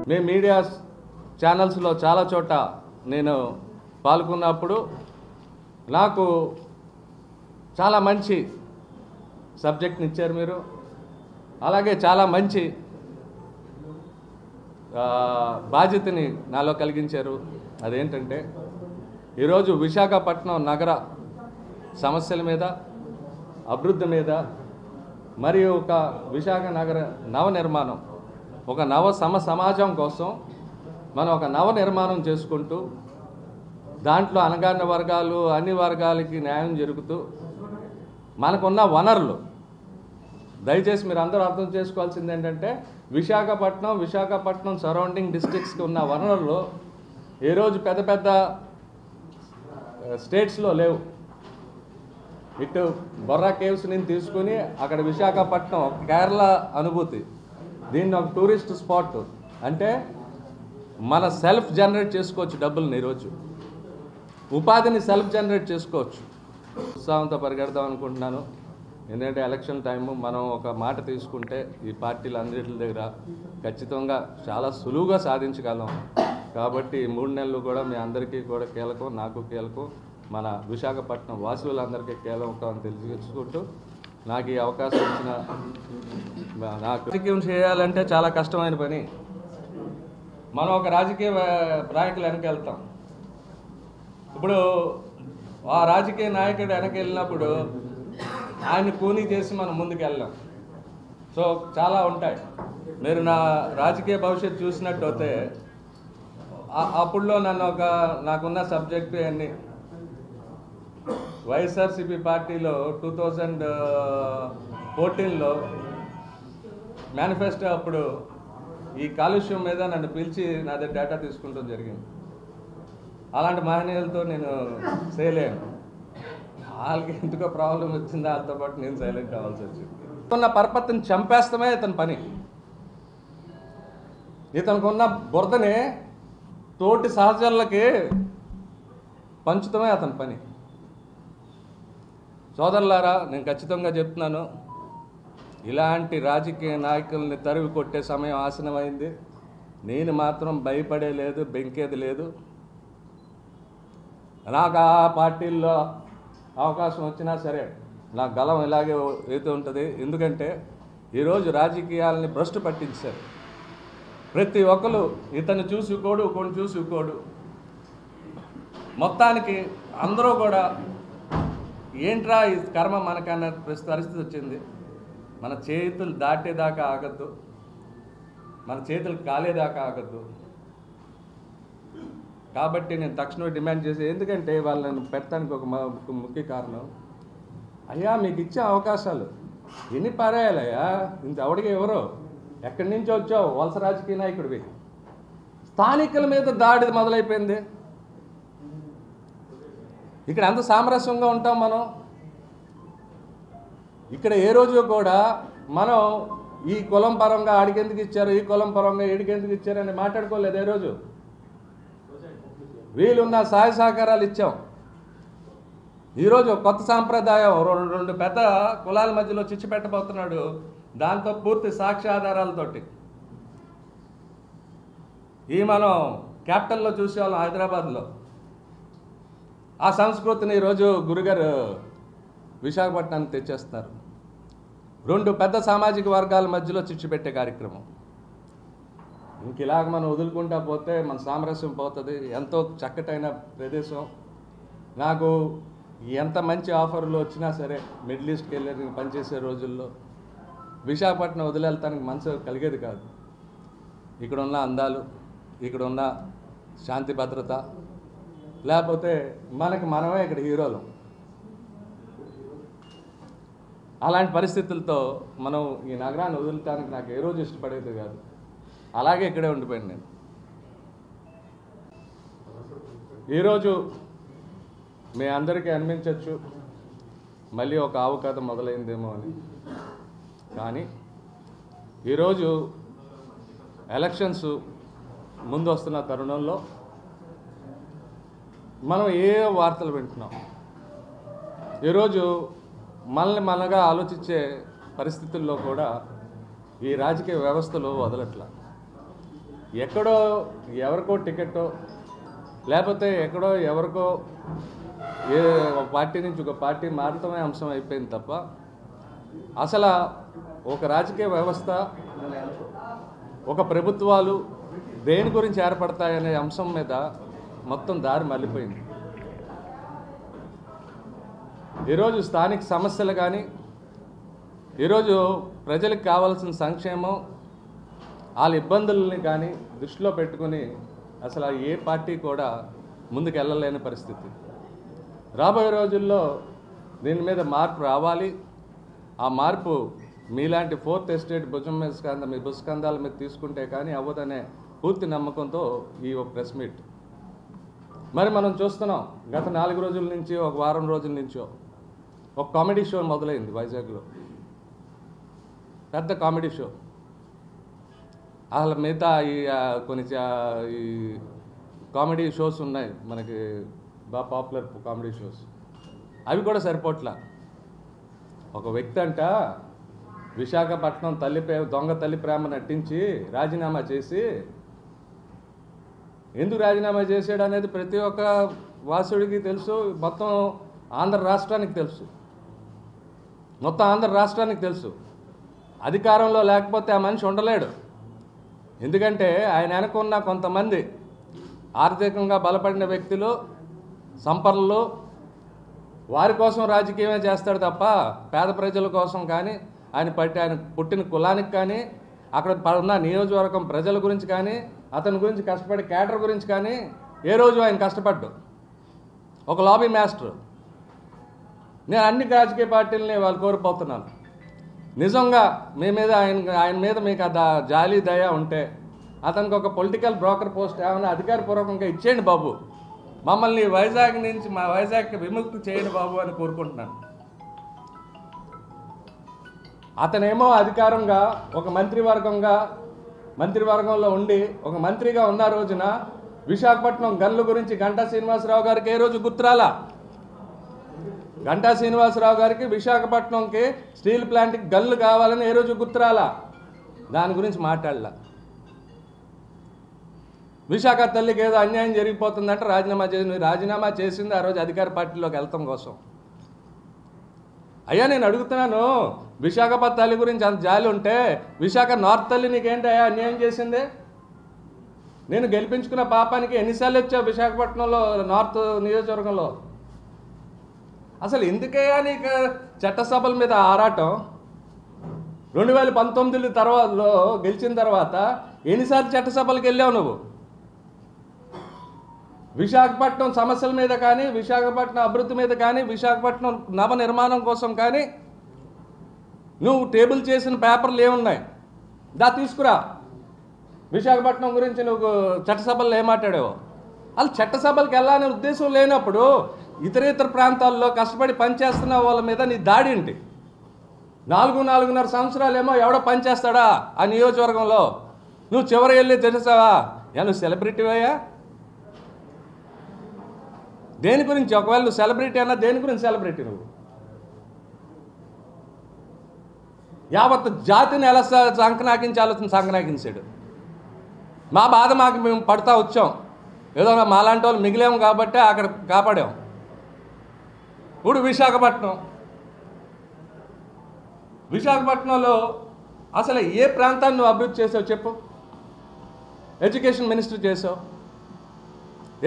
మీ media ఛానల్స్లో చాలా చోట నేను పాల్గొన్నప్పుడు నాకు చాలా మంచి సబ్జెక్ట్ని ఇచ్చారు మీరు. అలాగే చాలా మంచి బాధ్యతని నాలో కలిగించారు. అదేంటంటే ఈరోజు విశాఖపట్నం నగర సమస్యల మీద, అభివృద్ధి మీద, మరియు ఒక విశాఖ నగర నవనిర్మాణం, ఒక సమాజం కోసం మనం ఒక నవనిర్మాణం చేసుకుంటూ దాంట్లో అణగారిన వర్గాలు అన్ని వర్గాలకి న్యాయం జరుగుతూ మనకున్న వనరులు, దయచేసి మీరు అందరూ అర్థం చేసుకోవాల్సింది ఏంటంటే విశాఖపట్నం సరౌండింగ్ డిస్ట్రిక్ట్స్కి ఉన్న వనరులు ఈరోజు పెద్ద పెద్ద స్టేట్స్లో లేవు. ఇటు బొర్రా కేవ్స్ నుంచి తీసుకుని అక్కడ విశాఖపట్నం కేరళ అనుభూతి, దీన్ని ఒక టూరిస్ట్ స్పాట్, అంటే మన సెల్ఫ్ జనరేట్ చేసుకోవచ్చు డబ్బుల్ని. ఈరోజు ఉపాధిని సెల్ఫ్ జనరేట్ చేసుకోవచ్చు. ఉత్సాహంతో పరిగెడదాం అనుకుంటున్నాను. ఎందుకంటే ఎలక్షన్ టైము, మనం ఒక మాట తీసుకుంటే ఈ పార్టీలు అన్నిటి దగ్గర ఖచ్చితంగా చాలా సులువుగా సాధించగలం. కాబట్టి 3 నెలలు కూడా మీ అందరికీ కూడా కీలకం, నాకు కీలకం, మన విశాఖపట్నం వాసులందరికీ కీలకం అని తెలుసుకుంటూ నాకు ఈ అవకాశం ఇచ్చిన, నాకు రాజకీయం చేయాలంటే చాలా కష్టమైన పని. మనం ఒక రాజకీయ నాయకులు వెనక వెళ్తాం. ఇప్పుడు ఆ రాజకీయ నాయకుడు వెనక వెళ్ళినప్పుడు ఆయన కూనీ చేసి మనం ముందుకు వెళ్ళాం. సో చాలా ఉంటాయి. మీరు నా రాజకీయ భవిష్యత్తు చూసినట్టయితే అప్పుడులో నాకున్న సబ్జెక్టు అన్ని వైఎస్ఆర్సీపీ పార్టీలో 2014లో మేనిఫెస్టో అప్పుడు ఈ కాలుష్యం మీద నన్ను పిలిచి నా దగ్గర డేటా తీసుకుంటూ జరిగింది. అలాంటి మహనీయులతో నేను చేయలేను. వాళ్ళకి ఎందుకో ప్రాబ్లం వచ్చింది, వాళ్ళతో పాటు నేను సైలెంట్ కావాల్సి వచ్చింది. ఉన్న పరపతిని చంపేస్తామే ఇతని పని. ఇతనుకున్న బురదని తోటి సహచరులకి పంచుతమే అతని పని. సోదరులారా, నేను ఖచ్చితంగా చెప్తున్నాను, ఇలాంటి రాజకీయ నాయకుల్ని తరివి కొట్టే సమయం ఆసనమైంది. నేను మాత్రం భయపడే లేదు, బెంకేది లేదు. నాకు ఆ పార్టీల్లో అవకాశం వచ్చినా సరే నా గలం ఇలాగే అయితే ఉంటుంది. ఎందుకంటే ఈరోజు రాజకీయాలని భ్రష్టు పట్టించారు. ప్రతి ఒక్కరు ఇతను చూసుకోడు, కొన్ని చూసుకోడు. మొత్తానికి అందరూ కూడా ఏంట్రా ఈ కర్మ మనకన్న పరిస్థితి వచ్చింది. మన చేతులు దాటేదాకా ఆగద్దు, మన చేతులు కాలేదాకా ఆగద్దు. కాబట్టి నేను తక్షణమే డిమాండ్ చేసి, ఎందుకంటే వాళ్ళని పెట్టడానికి ఒక ముఖ్య కారణం, అయ్యా మీకు ఇచ్చే అవకాశాలు ఎన్ని పారేయాలయ్యా, ఇంత ఎవడికి ఎవరో ఎక్కడి నుంచి వచ్చావు, వలస రాజకీయ నాయకుడివి. స్థానికుల మీద దాడి మొదలైపోయింది. ఇక్కడ ఎంత సామరస్యంగా ఉంటాం మనం. ఇక్కడ ఏ రోజు కూడా మనం ఈ కులం పరంగా ఆడికెందుకు ఇచ్చారు, ఈ కులం పరంగా ఏడికెందుకు ఇచ్చారని మాట్లాడుకోలేదు. ఏ రోజు వీలున్న సహాయ సహకారాలు ఇచ్చాం. ఈరోజు కొత్త సాంప్రదాయం, రెండు పెద్ద కులాల మధ్యలో చిచ్చు పెట్టబోతున్నాడు. దాంతో పూర్తి సాక్ష్యాధారాలతోటి ఈ మనం క్యాపిటల్లో చూసేవాళ్ళం హైదరాబాద్లో. ఆ సంస్కృతిని ఈరోజు గురుగారు విశాఖపట్నానికి తెచ్చేస్తున్నారు. 2 పెద్ద సామాజిక వర్గాల మధ్యలో చిచ్చు పెట్టే కార్యక్రమం. ఇంక ఇలాగ మనం వదులుకుంటా పోతే మన సామరస్యం పోతుంది. ఎంతో చక్కటైన ప్రదేశం. నాకు ఎంత మంచి ఆఫర్లు వచ్చినా సరే మిడిల్ ఈస్ట్కి వెళ్ళి పనిచేసే రోజుల్లో విశాఖపట్నం వదిలేళ్ళటానికి మనసు కలిగేది కాదు. ఇక్కడున్న అందాలు, ఇక్కడున్న శాంతి భద్రత, లేకపోతే మనమే ఇక్కడ హీరోలు. అలాంటి పరిస్థితులతో మనం ఈ నగరాన్ని వదలటానికి నాకు ఏ రోజు ఇష్టపడేది కాదు. అలాగే ఇక్కడే ఉండిపోయాను నేను. ఈరోజు మీ అందరికీ అనిపించవచ్చు మళ్ళీ ఒక ఆవు కథ మొదలైందేమో అని. కానీ ఈరోజు ఎలక్షన్స్ ముందు వస్తున్న తరుణంలో మనం ఏ వార్తలు వింటున్నాం. ఈరోజు మనగా ఆలోచించే పరిస్థితుల్లో కూడా ఈ రాజకీయ వ్యవస్థలో వదలట్ల. ఎక్కడో ఎవరికో టికెట్టో లేకపోతే ఎక్కడో ఎవరికో ఒక పార్టీ నుంచి ఒక పార్టీ మాత్రమే అంశం అయిపోయింది తప్ప అసలు ఒక రాజకీయ వ్యవస్థ ఒక ప్రభుత్వాలు దేని గురించి ఏర్పడతాయనే అంశం మీద మొత్తం దారి మళ్ళీపోయింది. ఈరోజు స్థానిక సమస్యలు కానీ ఈరోజు ప్రజలకు కావాల్సిన సంక్షేమం వాళ్ళ ఇబ్బందుల్ని కానీ దృష్టిలో పెట్టుకుని అసలు ఏ పార్టీ కూడా ముందుకు వెళ్ళలేని పరిస్థితి. రాబోయే రోజుల్లో దీని మీద మార్పు రావాలి. ఆ మార్పు మీలాంటి ఫోర్త్ ఎస్టేట్ భుజం మీద మీ భుజస్కంధాల మీద తీసుకుంటే కానీ అవ్వదనే పూర్తి నమ్మకంతో ఈ ఒక ప్రెస్ మీట్. మరి మనం చూస్తున్నాం గత 4 రోజుల నుంచి ఒక వారం రోజుల నుంచో ఒక కామెడీ షో మొదలైంది వైజాగ్లో, పెద్ద కామెడీ షో. అసలు మిగతా కొన్ని ఈ కామెడీ షోస్ ఉన్నాయి మనకి బాగా పాపులర్ కామెడీ షోస్, అవి కూడా సరిపోట్లా. ఒక వ్యక్తి అంట విశాఖపట్నం దొంగ తల్లి ప్రేమ నటించి రాజీనామా చేసి, ఎందుకు రాజీనామా చేశాడు అనేది ప్రతి ఒక్క వాసుడికి తెలుసు, మొత్తం ఆంధ్ర రాష్ట్రానికి తెలుసు, మొత్తం ఆంధ్ర రాష్ట్రానికి తెలుసు. అధికారంలో లేకపోతే ఆ మనిషి ఉండలేడు. ఎందుకంటే ఆయన వెనకున్న కొంతమంది ఆర్థికంగా బలపడిన వ్యక్తులు, సంపన్నులు, వారి కోసం రాజకీయమే చేస్తాడు తప్ప పేద ప్రజల కోసం కానీ ఆయన పుట్టిన కులానికి కానీ అక్కడ ఉన్న నియోజకవర్గం ప్రజల గురించి కానీ అతని గురించి కష్టపడే క్యాడర్ గురించి కానీ ఏ రోజు ఆయన కష్టపడ్డు. ఒక లాబీ మాస్టర్. నేను అన్ని రాజకీయ పార్టీలని వాళ్ళు కోరిపోతున్నాను. నిజంగా మీ మీద ఆయన మీద మీకు జాలి దయ ఉంటే అతనికి ఒక పొలిటికల్ బ్రోకర్ పోస్ట్ ఏమైనా అధికారపూర్వకంగా ఇచ్చేయండి బాబు, మమ్మల్ని వైజాగ్ నుంచి మా వైజాగ్కి విముక్తి చేయండి బాబు అని కోరుకుంటున్నాను. అతనేమో అధికారంగా ఒక మంత్రివర్గంలో ఉండి ఒక మంత్రిగా ఉన్న రోజున విశాఖపట్నం గన్ల గురించి గంటా శ్రీనివాసరావు గారికి ఏ రోజు గుర్తురాలా? గంటా శ్రీనివాసరావు గారికి విశాఖపట్నంకి స్టీల్ ప్లాంట్కి గన్లు కావాలని ఏ రోజు గుర్తురాలా? దాని గురించి మాట్లాడలా. విశాఖ తల్లికి ఏదో అన్యాయం జరిగిపోతుందంటే రాజీనామా చేసింది ఆ రోజు అధికార పార్టీలోకి వెళ్తాం కోసం. అయ్యా నేను అడుగుతున్నాను, విశాఖపట్నం తల్లి గురించి అంత జాలి ఉంటే విశాఖ నార్త్ తల్లి నీకేంటయ్యా అన్యాయం చేసింది? నేను గెలిపించుకున్న పాపానికి ఎన్నిసార్లు వచ్చావు విశాఖపట్నంలో నార్త్ నియోజకవర్గంలో? అసలు ఎందుకయ్యా నీకు చట్టసభల మీద ఆరాటం? 2019 తర్వాతలో గెలిచిన తర్వాత ఎన్నిసార్లు చట్టసభలకు వెళ్ళావు నువ్వు? విశాఖపట్నం సమస్యల మీద కానీ, విశాఖపట్నం అభివృద్ధి మీద కానీ, విశాఖపట్నం నవ నిర్మాణం కోసం కానీ నువ్వు టేబుల్ చేసిన పేపర్లు ఏమున్నాయి? తీసుకురా. విశాఖపట్నం గురించి నువ్వు చట్టసభల్లో ఏం మాట్లాడావు? వాళ్ళు చట్టసభలకు వెళ్ళాలనే ఉద్దేశం లేనప్పుడు ఇతర ప్రాంతాల్లో కష్టపడి పనిచేస్తున్న వాళ్ళ మీద నీ దాడి ఏంటి? 4.5 సంవత్సరాలేమో ఎవడో పనిచేస్తాడా ఆ నియోజకవర్గంలో? నువ్వు చివరి వెళ్ళి తెలుసావా? నువ్వు సెలబ్రిటీ అయ్యా? దేని గురించి? ఒకవేళ నువ్వు సెలబ్రిటీ అన్నా దేని గురించి సెలబ్రిటీ? నువ్వు యావత్ జాతిని ఎలా సంకనాకించాడు. మా బాధ మేము పడుతూ వచ్చాం. ఏదో మాలాంటి వాళ్ళు మిగిలాము కాబట్టి అక్కడ కాపాడాం. ఇప్పుడు విశాఖపట్నంలో అసలు ఏ ప్రాంతాన్ని నువ్వు అభివృద్ధి చేసావు చెప్పు? ఎడ్యుకేషన్ మినిస్టర్ చేసావు.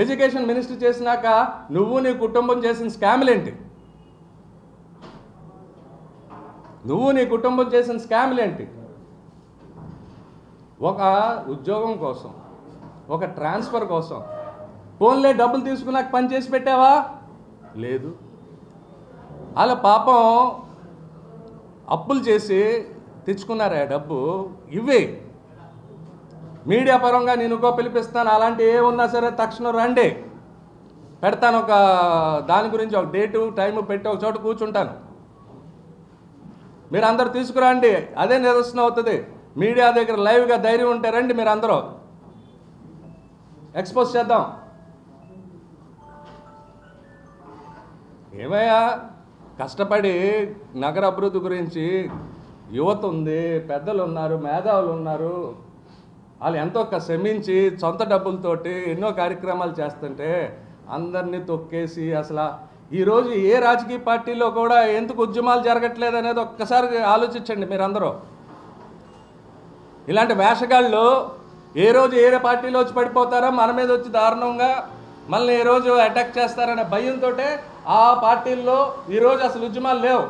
ఎడ్యుకేషన్ మినిస్టర్ చేసినాక నువ్వు నీ కుటుంబం చేసిన స్కామ్లేంటి? ఒక ఉద్యోగం కోసం, ఒక ట్రాన్స్ఫర్ కోసం ఫోన్లే డబ్బులు తీసుకున్నాక పని చేసి పెట్టావా? లేదు. అలా పాపం అప్పులు చేసి తెచ్చుకున్నారా డబ్బు? ఇవే మీడియా పరంగా నేను పిలిపిస్తాను, అలాంటి ఏమున్నా సరే తక్షణం రండి, పెడతాను. ఒక దాని గురించి ఒక డేటు టైము పెట్టి ఒక చోట కూర్చుంటాను, మీరు అందరూ తీసుకురండి. అదే నిదర్శనం అవుతుంది. మీడియా దగ్గర లైవ్గా ధైర్యం ఉంటే రండి, మీరు అందరూ ఎక్స్పోజ్ చేద్దాం. ఏమయ్యా కష్టపడి నగర అభివృద్ధి గురించి యువత ఉంది, పెద్దలు ఉన్నారు, మేధావులు ఉన్నారు, వాళ్ళు ఎంతో శ్రమించి సొంత డబ్బులతోటి ఎన్నో కార్యక్రమాలు చేస్తుంటే అందరినీ తొక్కేసి అసలు ఈరోజు ఏ రాజకీయ పార్టీలో కూడా ఎందుకు ఉద్యమాలు జరగట్లేదు అనేది ఒక్కసారి ఆలోచించండి మీరందరూ. ఇలాంటి వేషగాళ్ళు ఏ రోజు ఏ పార్టీలో వచ్చి పడిపోతారో మన మీద వచ్చి దారుణంగా మళ్ళీ ఏ రోజు అటాక్ చేస్తారనే భయంతో ఆ పార్టీల్లో ఈరోజు అసలు ఉద్యమాలు లేవు.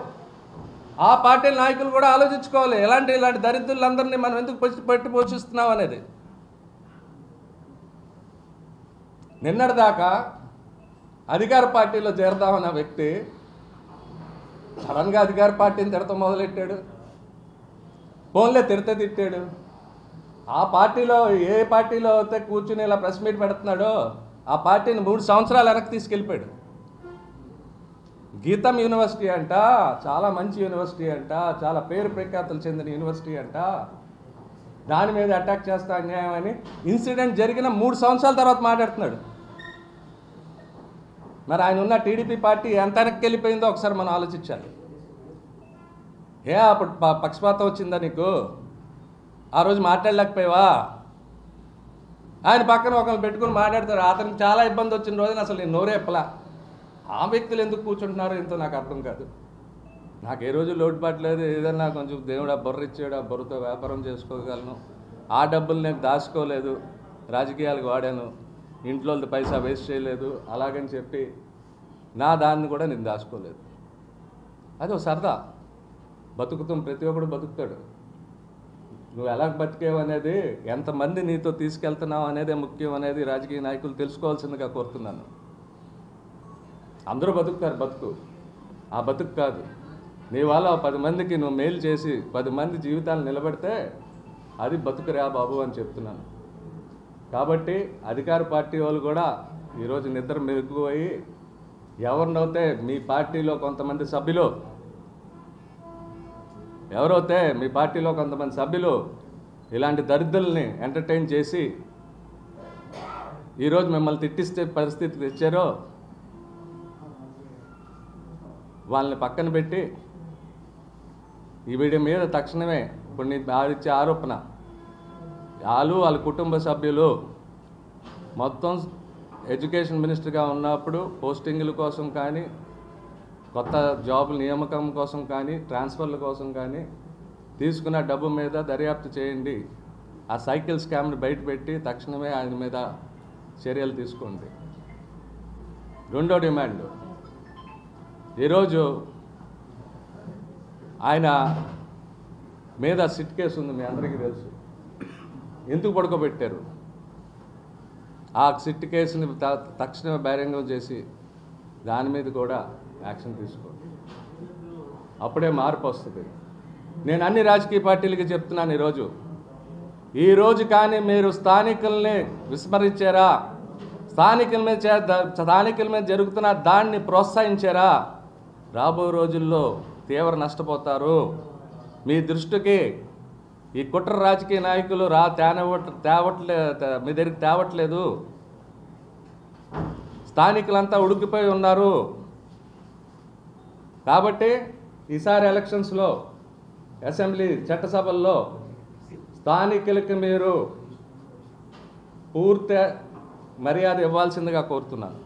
ఆ పార్టీల నాయకులు కూడా ఆలోచించుకోవాలి, ఇలాంటి దరిద్రులందరినీ మనం ఎందుకు పెట్టి పోషిస్తున్నాం అనేది. నిన్నటిదాకా అధికార పార్టీలో చేరదామన్న వ్యక్తి సడన్గా అధికార పార్టీని తిడతా మొదలెట్టాడు. ఫోన్లే తిట్టాడు. ఆ పార్టీలో ఏ పార్టీలో అయితే కూర్చుని ఇలా ప్రెస్ మీట్ పెడుతున్నాడో ఆ పార్టీని 3 సంవత్సరాలు వెనక్కి తీసుకెళ్ళిపోయాడు. గీతం యూనివర్సిటీ అంట, చాలా మంచి యూనివర్సిటీ అంట, చాలా పేరు ప్రఖ్యాతులు చెందిన యూనివర్సిటీ అంట, దాని మీద అటాక్ చేస్తా అన్యాయం అని ఇన్సిడెంట్ జరిగిన 3 సంవత్సరాల తర్వాత మాట్లాడుతున్నాడు. మరి ఆయన ఉన్న టీడీపీ పార్టీ ఎంత వెనక్కి వెళ్ళిపోయిందో ఒకసారి మనం ఆలోచించాలి. అప్పుడు పక్షపాతం వచ్చిందా నీకు? ఆ రోజు మాట్లాడలేకపోయావా? ఆయన పక్కన ఒకరిని పెట్టుకుని మాట్లాడతారు. అతనికి చాలా ఇబ్బంది వచ్చిన రోజున అసలు నేను నోరే ఎప్పలా. ఆ వ్యక్తులు ఎందుకు కూర్చుంటున్నారో ఎంతో నాకు అర్థం కాదు. నాకు ఏ రోజు లోటుపాటు లేదు. ఏదన్నా కొంచెం దేవుడు ఆ బుర్ర ఇచ్చాడు, ఆ బుర్రతో వ్యాపారం చేసుకోగలను. ఆ డబ్బులు నేను దాచుకోలేదు, రాజకీయాలకు వాడాను, ఇంట్లో పైసా వేస్ట్ చేయలేదు, అలాగని చెప్పి నా దాన్ని కూడా నేను దాచుకోలేదు. అది ఒక సరదా. బతుకుతాం, ప్రతి ఒక్కడు బతుకుతాడు. నువ్వు ఎలా బతికేవు అనేది, ఎంతమంది నీతో తీసుకెళ్తున్నావు అనేదే ముఖ్యం అనేది రాజకీయ నాయకులు తెలుసుకోవాల్సిందిగా కోరుతున్నాను. అందరూ బతుకుతారు, బతుకు ఆ బతుకు కాదు. నీ వల్ల 10 మందికి నువ్వు మేలు చేసి 10 మంది జీవితాలు నిలబెడితే అది బతుకురా బాబు అని చెప్తున్నాను. కాబట్టి అధికార పార్టీ వాళ్ళు కూడా ఈరోజు నిద్ర మెలుగుపోయి ఎవరినైతే మీ పార్టీలో కొంతమంది సభ్యులు ఇలాంటి దరిద్రుల్ని ఎంటర్టైన్ చేసి ఈరోజు మిమ్మల్ని తిట్టిస్తే పరిస్థితి తెచ్చారో వాళ్ళని పక్కన పెట్టి ఈ వీడి మీద తక్షణమే ఇప్పుడు నీ ఆడిచ్చే ఆరోపణ వాళ్ళ కుటుంబ సభ్యులు మొత్తం ఎడ్యుకేషన్ మినిస్టర్గా ఉన్నప్పుడు పోస్టింగుల కోసం కానీ, కొత్త జాబుల నియామకం కోసం కానీ, ట్రాన్స్ఫర్ల కోసం కానీ తీసుకున్న డబ్బు మీద దర్యాప్తు చేయండి. ఆ సైకిల్ స్కామ్ని బయటపెట్టి తక్షణమే ఆయన మీద చర్యలు తీసుకోండి. రెండో డిమాండ్, ఈరోజు ఆయన మీద సిట్ కేసు ఉంది, మీ అందరికీ తెలుసు. ఎందుకు పడుకోబెట్టారు? ఆ సిట్ కేసుని తక్షణమే బహిరంగం చేసి దాని మీద కూడా యాక్షన్ తీసుకోండి. అప్పుడే మార్పు వస్తుంది. నేను అన్ని రాజకీయ పార్టీలకి చెప్తున్నాను, ఈరోజు కానీ మీరు స్థానికుల్ని విస్మరించారా, స్థానికుల మీద జరుగుతున్న దాన్ని ప్రోత్సహించారా, రాబో రోజుల్లో తీవ్ర నష్టపోతారు. మీ దృష్టికి ఈ కుట్ర రాజకీయ నాయకులు మీ దగ్గరికి తేవట్లేదు. స్థానికులంతా ఉడికిపోయి ఉన్నారు. కాబట్టి ఈసారి ఎలక్షన్స్లో అసెంబ్లీ చట్టసభల్లో స్థానికులకి మీరు పూర్తి మర్యాద ఇవ్వాల్సిందిగా కోరుతున్నాను.